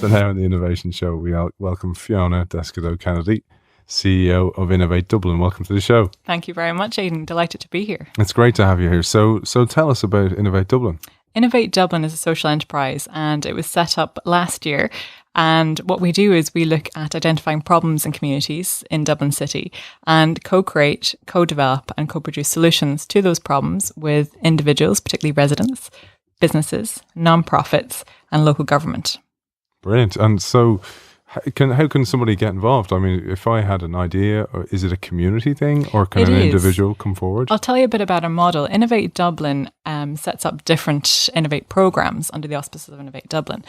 So now in the Innovation Show, we welcome Fiona Descoteaux Kennedy, CEO of Innovate Dublin. Welcome to the show. Thank you very much, Aidan. Delighted to be here. It's great to have you here. So tell us about Innovate Dublin. Innovate Dublin is a social enterprise, and it was set up last year. And what we do is we look at identifying problems in communities in Dublin City and co-create, co-develop and co-produce solutions to those problems with individuals, particularly residents, businesses, non-profits and local government. Brilliant. And so how can somebody get involved? I mean, if I had an idea, or is it a community thing, or can an individual come forward? I'll tell you a bit about our model. Innovate Dublin sets up different Innovate programs under the auspices of Innovate Dublin.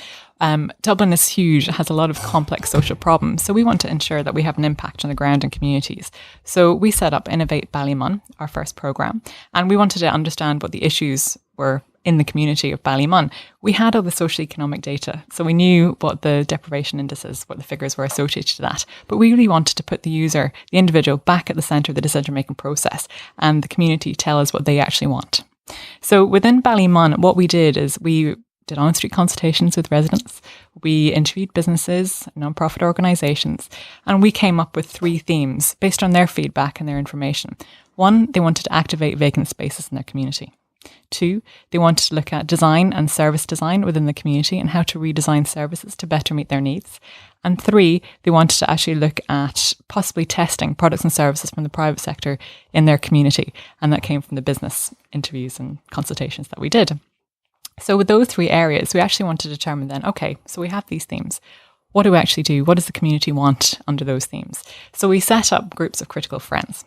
Dublin is huge. It has a lot of complex social problems. So we want to ensure that we have an impact on the ground in communities. So we set up Innovate Ballymun, our first program, and we wanted to understand what the issues were in the community of Ballymun. We had all the socio-economic data, so we knew what the deprivation indices, what the figures were associated to that. But we really wanted to put the user, the individual, back at the centre of the decision-making process, and the community tell us what they actually want. So within Ballymun, what we did is we did on-street consultations with residents. We interviewed businesses, non-profit organisations, and we came up with 3 themes based on their feedback and their information. 1, they wanted to activate vacant spaces in their community. 2, they wanted to look at design and service design within the community and how to redesign services to better meet their needs. And 3, they wanted to actually look at possibly testing products and services from the private sector in their community. And that came from the business interviews and consultations that we did. So with those 3 areas, we actually wanted to determine then, okay, so we have these themes. What do we actually do? What does the community want under those themes? So we set up groups of critical friends.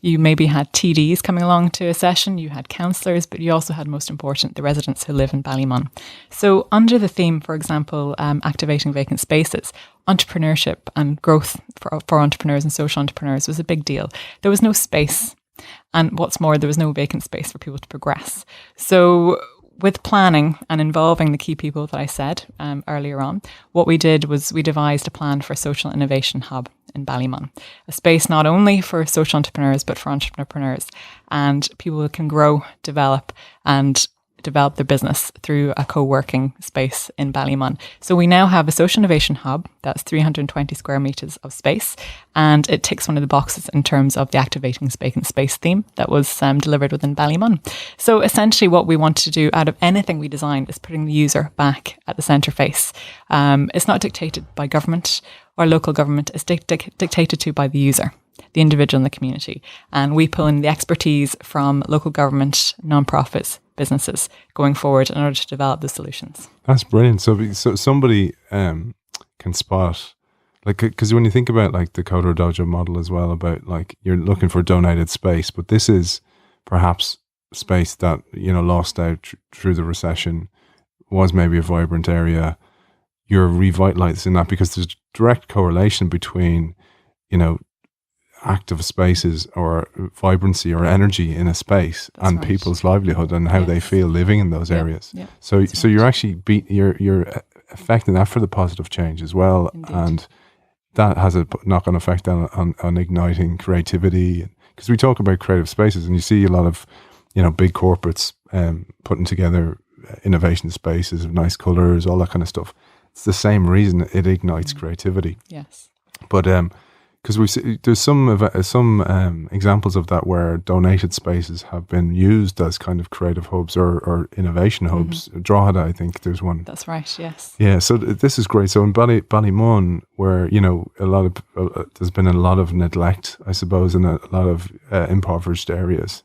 You maybe had TDs coming along to a session, you had councillors, but you also had, most important, the residents who live in Ballymun. So under the theme, for example, activating vacant spaces, entrepreneurship and growth for entrepreneurs and social entrepreneurs was a big deal. There was no space. And what's more, there was no vacant space for people to progress. So with planning and involving the key people that I said earlier on, what we did was we devised a plan for a social innovation hub in Ballymun, a space not only for social entrepreneurs, but for entrepreneurs. And people can grow, develop their business through a co-working space in Ballymun. So we now have a social innovation hub that's 320 square metres of space, and it ticks one of the boxes in terms of the activating vacant space theme that was delivered within Ballymun. So essentially what we want to do out of anything we design is putting the user back at the centre face. It's not dictated by government or local government, it's dictated to by the user, the individual in the community. And we pull in the expertise from local government, non-profits, businesses going forward in order to develop the solutions. That's brilliant. So somebody can spot, like, because when you think about like the Coder Dojo model as well, about like you're looking for donated space, but this is perhaps space that, you know, lost out through the recession, was maybe a vibrant area. You're revitalizing that because there's direct correlation between, you know, active spaces or vibrancy or energy in a space and people's livelihood and how they feel living in those areas. Yeah. So you're actually you're affecting that for the positive change as well. Indeed. And that has a knock-on effect on igniting creativity, because we talk about creative spaces and you see a lot of, you know, big corporates putting together innovation spaces of nice colors, all that kind of stuff. It's the same reason it ignites creativity. Yes. But because there's some examples of that where donated spaces have been used as kind of creative hubs or innovation hubs. Drogheda, I think there's one. That's right. Yes. Yeah. So this is great. So in Ballymun, where, you know, a lot of there's been a lot of neglect, I suppose, in a lot of impoverished areas.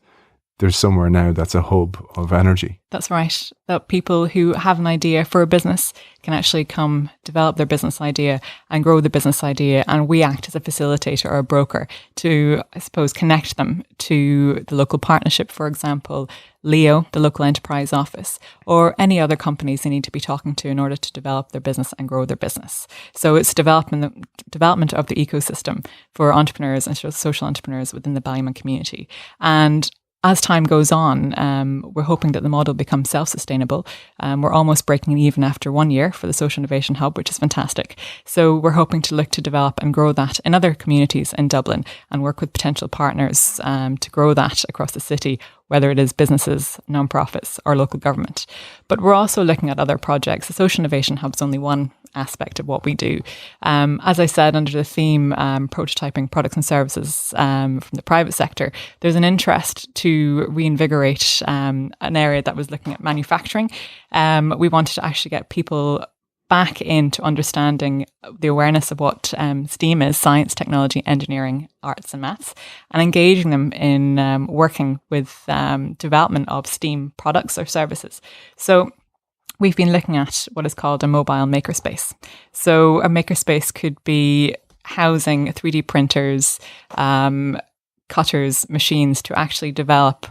There's somewhere now that's a hub of energy. That's right. That people who have an idea for a business can actually come develop their business idea and grow the business idea. And we act as a facilitator or a broker to, I suppose, connect them to the local partnership, for example, Leo, the local enterprise office, or any other companies they need to be talking to in order to develop their business and grow their business. So it's development of the ecosystem for entrepreneurs and social entrepreneurs within the Ballymun community. And as time goes on, we're hoping that the model becomes self-sustainable. We're almost breaking even after 1 year for the Social Innovation Hub, which is fantastic. So we're hoping to look to develop and grow that in other communities in Dublin and work with potential partners to grow that across the city whether it is businesses, nonprofits, or local government. But we're also looking at other projects. The Social Innovation Hub is only one aspect of what we do. As I said, under the theme prototyping products and services from the private sector, there's an interest to reinvigorate an area that was looking at manufacturing. We wanted to actually get people back into understanding the awareness of what STEAM is: science, technology, engineering, arts and maths, and engaging them in working with development of STEAM products or services. So we've been looking at what is called a mobile makerspace. So a makerspace could be housing 3D printers, cutters, machines to actually develop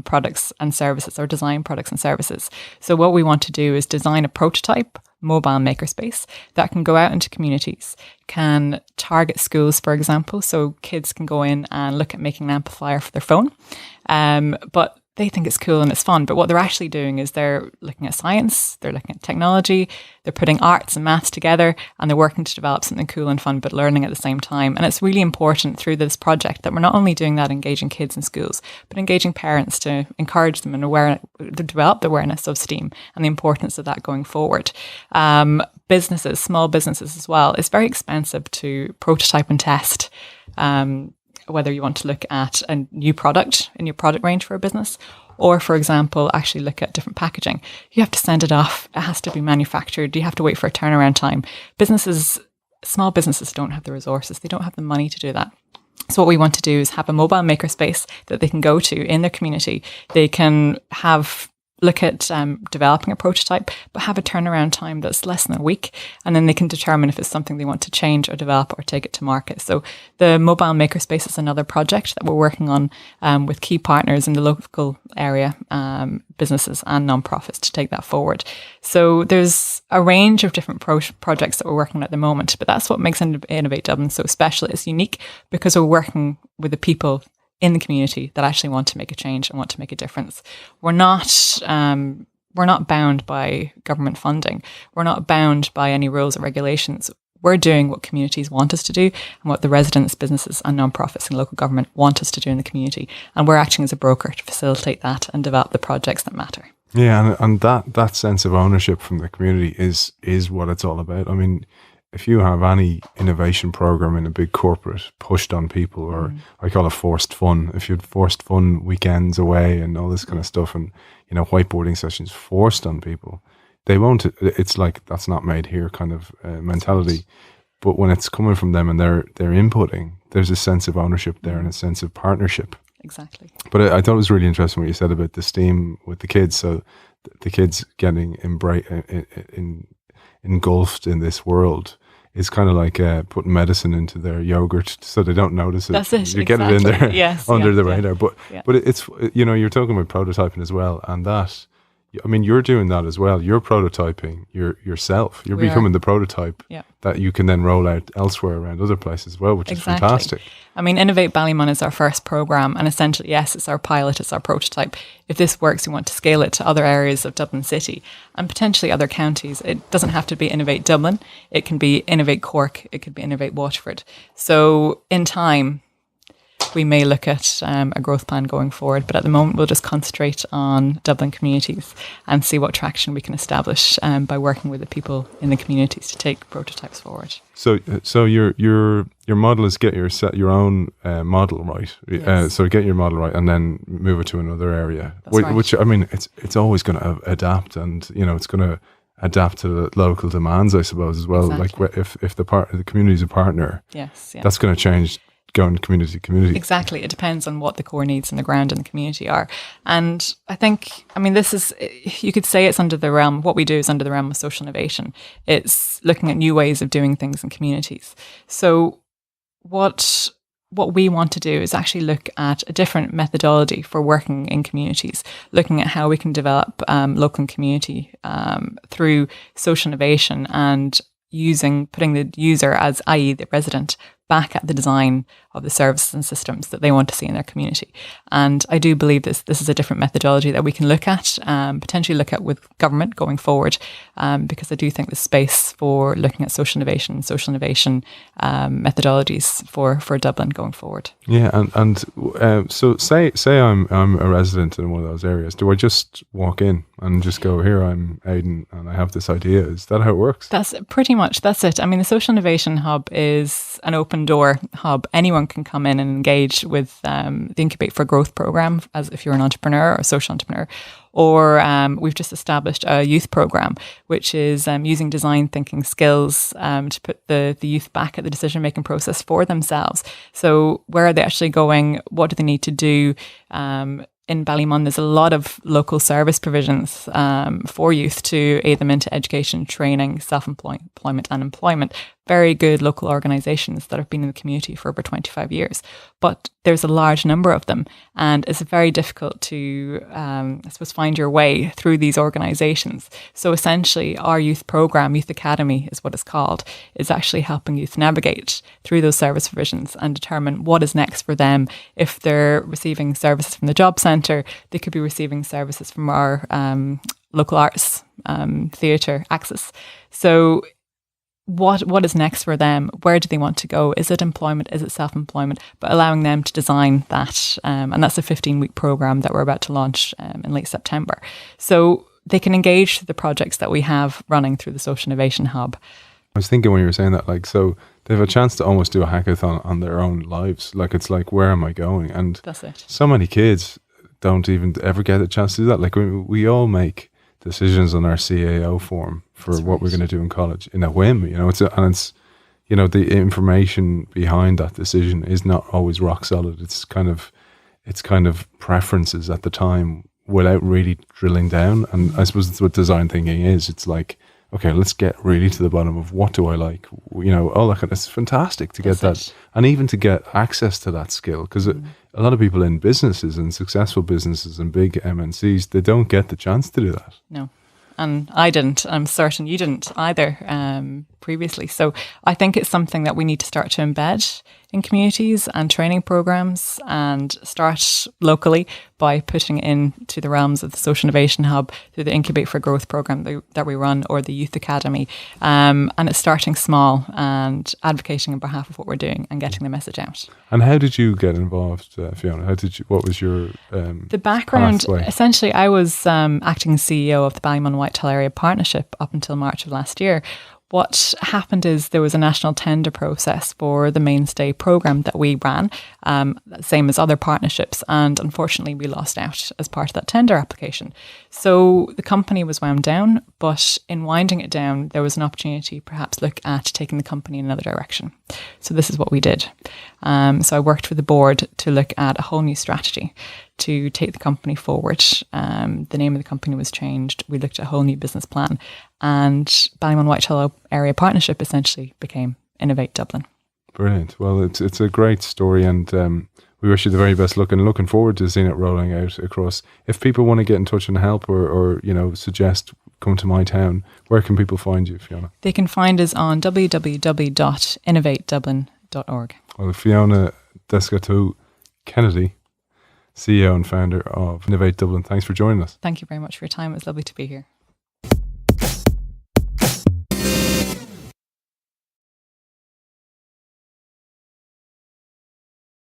products and services, or design products and services. So what we want to do is design a prototype mobile makerspace that can go out into communities, can target schools, for example. So kids can go in and look at making an amplifier for their phone. But they think it's cool and it's fun, but what they're actually doing is they're looking at science, they're looking at technology, they're putting arts and maths together, and they're working to develop something cool and fun, but learning at the same time. And it's really important through this project that we're not only doing that, engaging kids in schools, but engaging parents to encourage them and to develop the awareness of STEAM and the importance of that going forward. Businesses, small businesses as well, it's very expensive to prototype and test. Whether you want to look at a new product in your product range for a business, or, for example, actually look at different packaging. You have to send it off. It has to be manufactured. You have to wait for a turnaround time. Small businesses don't have the resources. They don't have the money to do that. So what we want to do is have a mobile makerspace that they can go to in their community. They can look at developing a prototype, but have a turnaround time that's less than a week. And then they can determine if it's something they want to change or develop or take it to market. So the mobile makerspace is another project that we're working on with key partners in the local area, businesses and nonprofits, to take that forward. So there's a range of different projects that we're working on at the moment, but that's what makes Innovate Dublin so special. It's unique because we're working with the people in the community that actually want to make a change and want to make a difference. We're not bound by government funding. We're not bound by any rules or regulations. We're doing what communities want us to do and what the residents, businesses and nonprofits and local government want us to do in the community. And we're acting as a broker to facilitate that and develop the projects that matter. Yeah, and that sense of ownership from the community is what it's all about. I mean, if you have any innovation program in a big corporate pushed on people, or I call it forced fun, if you had forced fun weekends away and all this kind of stuff, and whiteboarding sessions forced on people, they won't. It's like, that's not made here kind of mentality. But when it's coming from them and they're inputting, there's a sense of ownership there and a sense of partnership. Exactly. But I thought it was really interesting what you said about the STEAM with the kids. So the kids getting engulfed in this world is kind of like putting medicine into their yogurt so they don't notice it. That's it. You get it in there under the radar. But Yeah. but it's, you're talking about prototyping as well, and that, I mean, you're doing that as well. You're prototyping yourself. You're becoming the prototype that you can then roll out elsewhere around other places as well, which is fantastic. I mean, Innovate Ballymun is our first programme, and essentially, yes, it's our pilot, it's our prototype. If this works, we want to scale it to other areas of Dublin City and potentially other counties. It doesn't have to be Innovate Dublin. It can be Innovate Cork. It could be Innovate Waterford. So in time, we may look at a growth plan going forward, but at the moment we'll just concentrate on Dublin communities and see what traction we can establish by working with the people in the communities to take prototypes forward. So your model is get your own model right. Yes. So get your model right and then move it to another area. That's right. Which I mean, it's always going to adapt, and it's going to adapt to the local demands, I suppose, as well. Exactly. Like if the community is a partner, Yes, yeah. that's going to change. Going community to community. Exactly. It depends on what the core needs on the ground in the community are. And I think, this is, you could say it's under the realm, what we do is under the realm of social innovation. It's looking at new ways of doing things in communities. So what we want to do is actually look at a different methodology for working in communities, looking at how we can develop local community through social innovation and putting the user as, i.e. the resident, back at the design of the services and systems that they want to see in their community. And I do believe this is a different methodology that we can look at, potentially look at with government going forward, because I do think there's space for looking at social innovation methodologies for Dublin going forward. Yeah, and so say I'm a resident in one of those areas. Do I just walk in and just go, here, I'm Aidan and I have this idea? Is that how it works? That's it. I mean, the Social Innovation Hub is an open door hub. Anyone can come in and engage with the Incubate for Growth program, as if you're an entrepreneur or a social entrepreneur. Or we've just established a youth program, which is using design thinking skills to put the youth back at the decision-making process for themselves. So where are they actually going? What do they need to do? In Ballymun, there's a lot of local service provisions for youth to aid them into education, training, self-employment and employment. Very good local organisations that have been in the community for over 25 years. But there's a large number of them, and it's very difficult to, find your way through these organisations. So essentially, our youth programme, Youth Academy is what it's called, is actually helping youth navigate through those service provisions and determine what is next for them. If they're receiving services from the job centre, they could be receiving services from our local arts, theatre, access. So what is next for them? Where do they want to go? Is it employment? Is it self-employment? But allowing them to design that. And that's a 15-week programme that we're about to launch in late September. So they can engage the projects that we have running through the Social Innovation Hub. I was thinking when you were saying that, like, so they have a chance to almost do a hackathon on their own lives. Like, it's like, where am I going? And that's it. So many kids don't even ever get a chance to do that. Like, we all make decisions on our CAO form for That's what right. we're going to do in college in a whim, it's the information behind that decision is not always rock solid. It's kind of preferences at the time without really drilling down. And I suppose that's what design thinking is. It's like, okay, let's get really to the bottom of what do I like, all that kind of, it's fantastic to get that. And even to get access to that skill, because a lot of people in businesses and successful businesses and big MNCs, they don't get the chance to do that. No. And I didn't. I'm certain you didn't either previously. So I think it's something that we need to start to embed in communities and training programs, and start locally by putting it into the realms of the Social Innovation Hub through the Incubate for Growth program that we run, or the Youth Academy. And it's starting small and advocating on behalf of what we're doing and getting the message out. And how did you get involved, Fiona? What was your the background? pathway? Essentially, I was acting CEO of the Ballymun Whitehall Area Partnership up until March of last year. What happened is there was a national tender process for the mainstay programme that we ran, same as other partnerships, and unfortunately we lost out as part of that tender application. So the company was wound down, but in winding it down, there was an opportunity perhaps look at taking the company in another direction. So this is what we did. So I worked with the board to look at a whole new strategy to take the company forward. The name of the company was changed. We looked at a whole new business plan, and Ballymun Whitehall Area Partnership essentially became Innovate Dublin. Brilliant. Well, it's a great story, and we wish you the very best luck, and looking forward to seeing it rolling out across. If people want to get in touch and help, or suggest come to my town, where can people find you, Fiona? They can find us on www.innovatedublin.org. Well, Fiona Descoteaux Kennedy, CEO and founder of Innovate Dublin, thanks for joining us. Thank you very much for your time. It was lovely to be here.